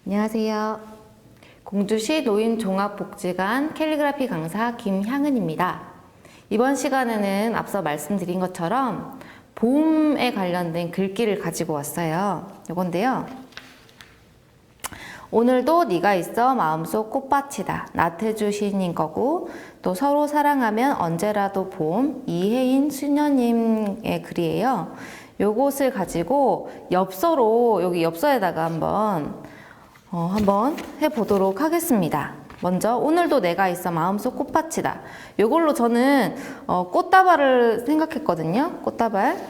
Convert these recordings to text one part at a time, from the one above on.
안녕하세요. 공주시 노인종합복지관 캘리그라피 강사 김향은입니다. 이번 시간에는 앞서 말씀드린 것처럼 봄에 관련된 글귀를 가지고 왔어요. 이건데요. 오늘도 네가 있어 마음속 꽃밭이다. 나태주 시인인 거고, 또 서로 사랑하면 언제라도 봄, 이혜인 수녀님의 글이에요. 요것을 가지고 엽서로, 여기 엽서에다가 한번 해보도록 하겠습니다. 먼저 오늘도 내가 있어 마음속 꽃밭이다. 요걸로 저는 꽃다발을 생각했거든요. 꽃다발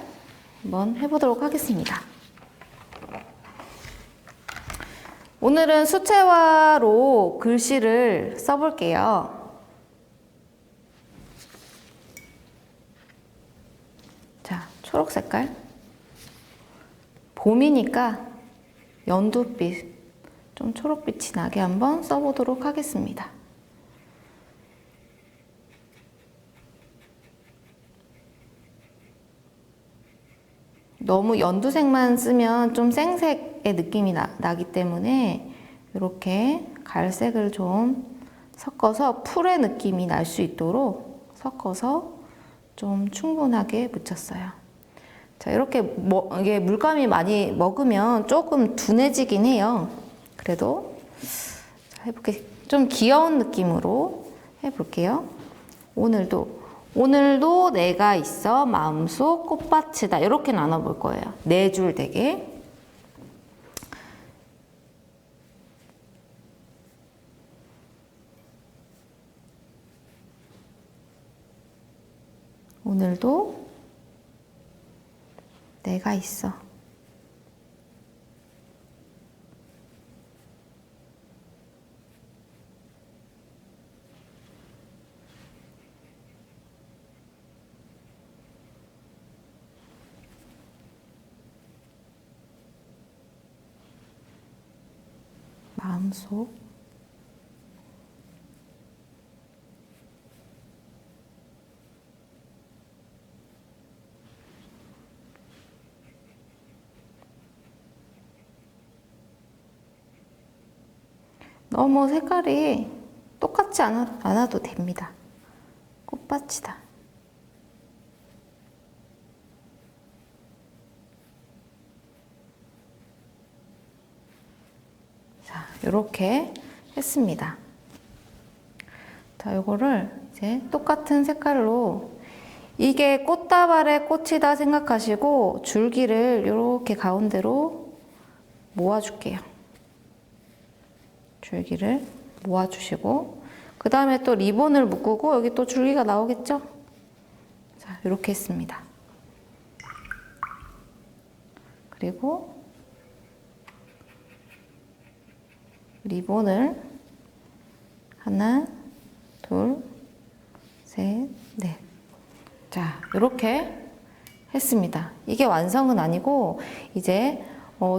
한번 해보도록 하겠습니다. 오늘은 수채화로 글씨를 써볼게요. 자, 초록 색깔. 봄이니까 연두빛, 좀 초록빛이 나게 한번 써보도록 하겠습니다. 너무 연두색만 쓰면 좀 생색의 느낌이 나기 때문에 이렇게 갈색을 좀 섞어서 풀의 느낌이 날 수 있도록 섞어서 좀 충분하게 묻혔어요. 자, 이렇게 이게 물감이 많이 먹으면 조금 둔해지긴 해요. 그래도 자, 해볼게요. 좀 귀여운 느낌으로 해볼게요. 오늘도 내가 있어 마음속 꽃밭이다. 이렇게 나눠볼 거예요. 네 줄 되게. 오늘도 내가 있어. 마음속 너무 색깔이 똑같지 않아도 됩니다. 꽃밭이다. 자, 이렇게 했습니다. 자, 요거를 이제 똑같은 색깔로, 이게 꽃다발의 꽃이다 생각하시고 줄기를 이렇게 가운데로 모아줄게요. 줄기를 모아주시고, 그 다음에 또 리본을 묶고 여기 또 줄기가 나오겠죠? 자, 이렇게 했습니다. 그리고 리본을 하나, 둘, 셋, 넷. 자, 이렇게 했습니다. 이게 완성은 아니고 이제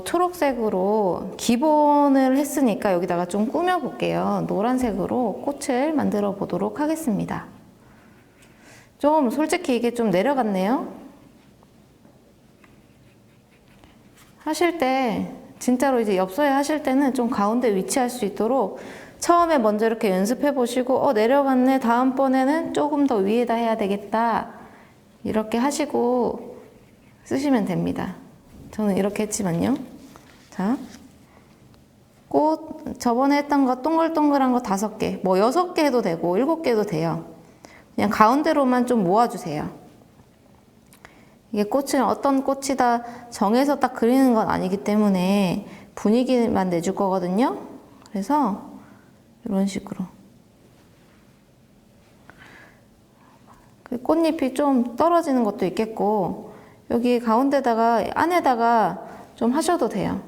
초록색으로 기본을 했으니까 여기다가 좀 꾸며볼게요. 노란색으로 꽃을 만들어 보도록 하겠습니다. 좀 솔직히 이게 좀 내려갔네요. 하실 때 진짜로 이제 엽서에 하실 때는 좀 가운데 위치할 수 있도록 처음에 먼저 이렇게 연습해 보시고 내려갔네, 다음번에는 조금 더 위에다 해야 되겠다, 이렇게 하시고 쓰시면 됩니다. 저는 이렇게 했지만요. 자, 꽃 저번에 했던 거 동글동글한 거 5개, 뭐 6개 해도 되고 7개 해도 돼요. 그냥 가운데로만 좀 모아주세요. 이게 꽃은 어떤 꽃이다 정해서 딱 그리는 건 아니기 때문에 분위기만 내줄 거거든요. 그래서 이런 식으로 꽃잎이 좀 떨어지는 것도 있겠고, 여기 가운데다가 안에다가 좀 하셔도 돼요.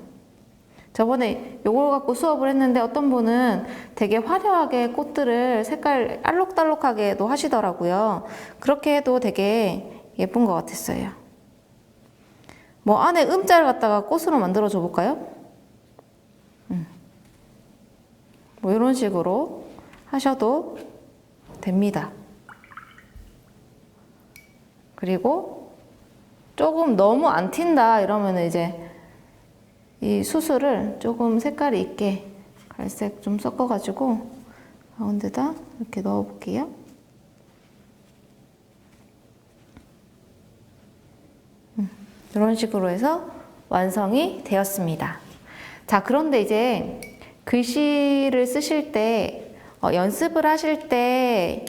저번에 요걸 갖고 수업을 했는데 어떤 분은 되게 화려하게 꽃들을 색깔 알록달록하게도 하시더라고요. 그렇게 해도 되게 예쁜 것 같았어요. 뭐 안에 음자를 갖다가 꽃으로 만들어 줘 볼까요? 뭐 이런 식으로 하셔도 됩니다. 그리고 조금 너무 안 튄다 이러면 이제 이 수수를 조금 색깔이 있게 갈색 좀 섞어가지고 가운데다 이렇게 넣어볼게요. 이런 식으로 해서 완성이 되었습니다. 자, 그런데 이제 글씨를 쓰실 때 연습을 하실 때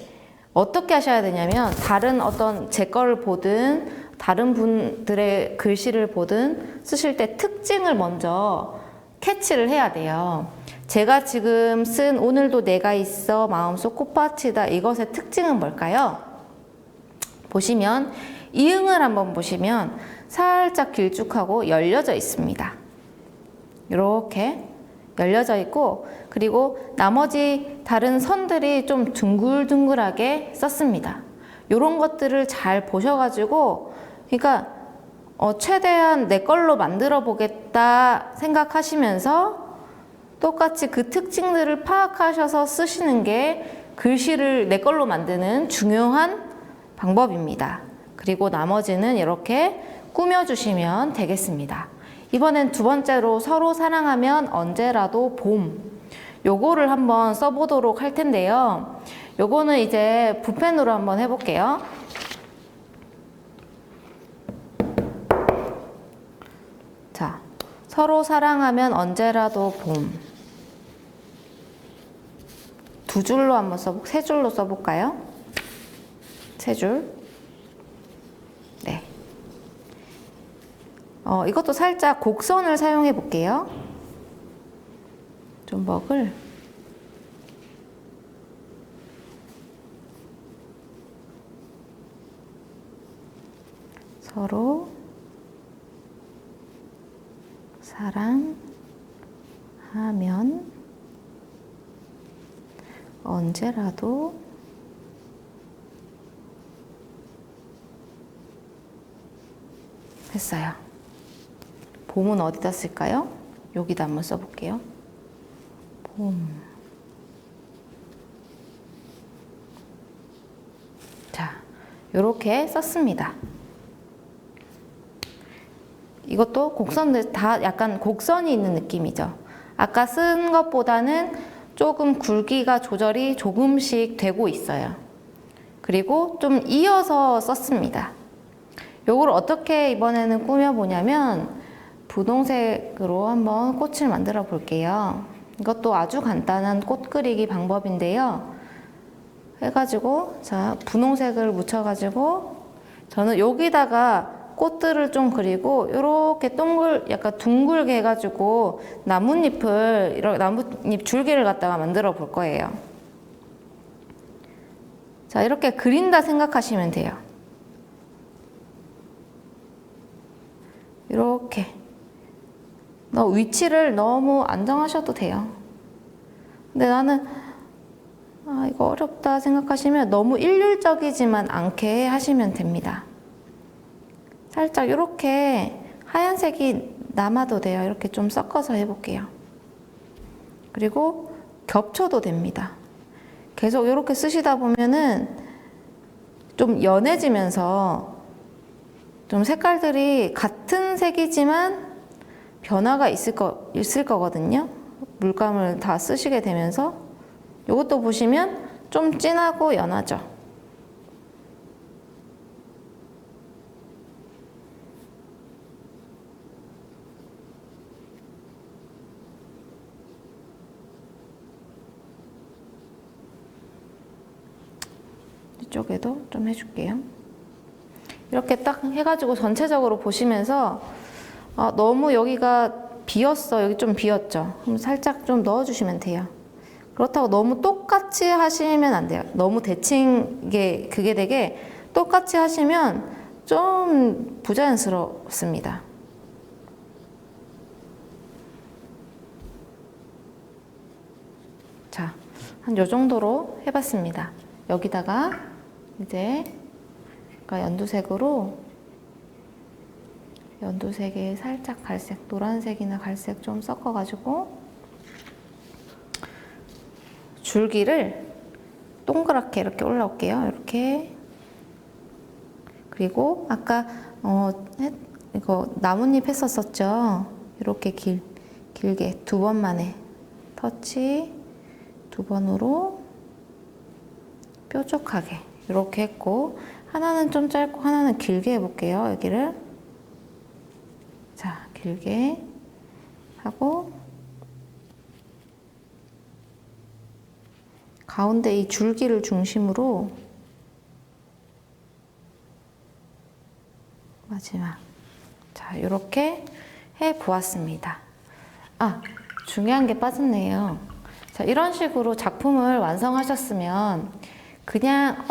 어떻게 하셔야 되냐면 다른 어떤 제 거를 보든 다른 분들의 글씨를 보든 쓰실 때 특징을 먼저 캐치를 해야 돼요. 제가 지금 쓴 오늘도 내가 있어 마음속 꽃밭이다 이것의 특징은 뭘까요? 보시면 이응을 한번 보시면 살짝 길쭉하고 열려져 있습니다. 이렇게 열려져 있고 그리고 나머지 다른 선들이 좀 둥글둥글하게 썼습니다. 이런 것들을 잘 보셔가지고 그러니까 최대한 내 걸로 만들어 보겠다 생각하시면서 똑같이 그 특징들을 파악하셔서 쓰시는 게 글씨를 내 걸로 만드는 중요한 방법입니다. 그리고 나머지는 이렇게 꾸며주시면 되겠습니다. 이번엔 두 번째로 서로 사랑하면 언제라도 봄. 요거를 한번 써보도록 할 텐데요. 요거는 이제 붓펜으로 한번 해볼게요. 자, 서로 사랑하면 언제라도 봄. 두 줄로 한번 세 줄로 써볼까요? 세 줄. 네. 이것도 살짝 곡선을 사용해 볼게요. 존벅을 서로 사랑하면 언제라도 했어요. 봄은 어디다 쓸까요? 여기다 한번 써볼게요. 봄. 자, 요렇게 썼습니다. 이것도 곡선들 다 약간 곡선이 있는 느낌이죠. 아까 쓴 것보다는 조금 굵기가 조절이 조금씩 되고 있어요. 그리고 좀 이어서 썼습니다. 요걸 어떻게 이번에는 꾸며보냐면 분홍색으로 한번 꽃을 만들어 볼게요. 이것도 아주 간단한 꽃 그리기 방법인데요. 해가지고 자 분홍색을 묻혀가지고 저는 여기다가 꽃들을 좀 그리고 이렇게 약간 둥글게 해가지고 나뭇잎 줄기를 갖다가 만들어 볼 거예요. 자, 이렇게 그린다 생각하시면 돼요. 이렇게. 위치를 너무 안 정하셔도 돼요. 근데 나는 이거 어렵다 생각하시면 너무 일률적이지만 않게 하시면 됩니다. 살짝 이렇게 하얀색이 남아도 돼요. 이렇게 좀 섞어서 해볼게요. 그리고 겹쳐도 됩니다. 계속 이렇게 쓰시다 보면은 좀 연해지면서 좀 색깔들이 같은 색이지만 변화가 있을 거거든요. 물감을 다 쓰시게 되면서 이것도 보시면 좀 진하고 연하죠. 이쪽에도 좀 해줄게요. 이렇게 딱 해가지고 전체적으로 보시면서 너무 여기가 비었어. 여기 좀 비었죠. 그럼 살짝 좀 넣어주시면 돼요. 그렇다고 너무 똑같이 하시면 안 돼요. 너무 그게 되게 똑같이 하시면 좀 부자연스럽습니다. 자, 한 요 정도로 해봤습니다. 여기다가 이제 연두색에 살짝 갈색, 노란색이나 갈색 좀 섞어가지고 줄기를 동그랗게 이렇게 올라올게요. 이렇게. 그리고 아까 이거 나뭇잎 했었었죠. 이렇게 길게 2번만에 터치, 2번으로 뾰족하게 이렇게 했고, 하나는 좀 짧고 하나는 길게 해볼게요. 여기를 자, 길게 하고 가운데 이 줄기를 중심으로 마지막. 자, 이렇게 해 보았습니다. 아, 중요한 게 빠졌네요. 자, 이런 식으로 작품을 완성하셨으면 그냥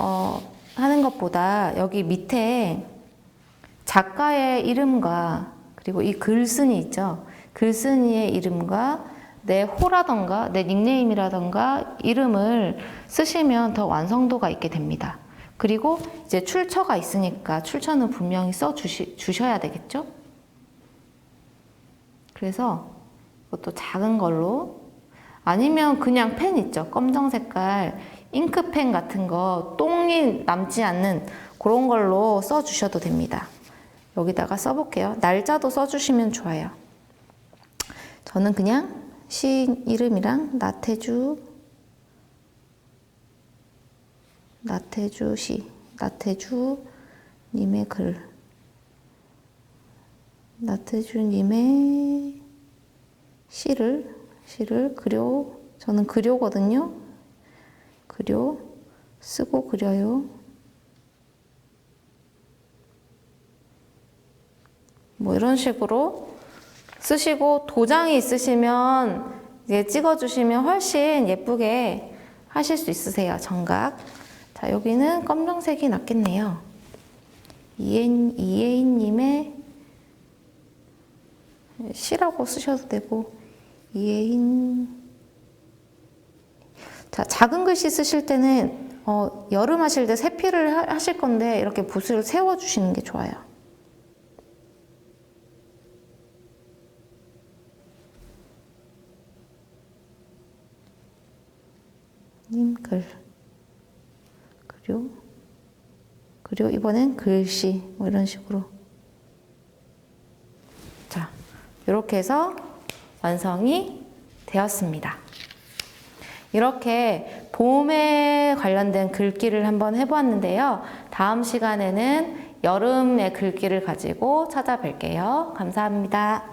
하는 것보다 여기 밑에 작가의 이름과 그리고 이 글쓴이 있죠. 글쓴이의 이름과 내 호라던가 내 닉네임이라던가 이름을 쓰시면 더 완성도가 있게 됩니다. 그리고 이제 출처가 있으니까 출처는 분명히 주셔야 되겠죠? 그래서 이것도 작은 걸로, 아니면 그냥 펜 있죠? 검정 색깔 잉크펜 같은 거 똥이 남지 않는 그런 걸로 써주셔도 됩니다. 여기다가 써볼게요. 날짜도 써주시면 좋아요. 저는 그냥 시인 이름이랑 나태주 시, 나태주님의 글, 나태주님의 시를 저는 그려거든요. 쓰고 그려요. 뭐 이런 식으로 쓰시고, 도장이 있으시면 이제 찍어주시면 훨씬 예쁘게 하실 수 있으세요. 정각. 자, 여기는 검정색이 낫겠네요. 이혜인님의 시라고 쓰셔도 되고, 이혜인. 자, 작은 글씨 쓰실 때는 여름 하실 때 세필을 하실 건데 이렇게 붓을 세워주시는 게 좋아요. 님 글. 그리고 이번엔 글씨, 뭐 이런 식으로. 자, 이렇게 해서 완성이 되었습니다. 이렇게 봄에 관련된 글귀를 한번 해보았는데요. 다음 시간에는 여름의 글귀를 가지고 찾아뵐게요. 감사합니다.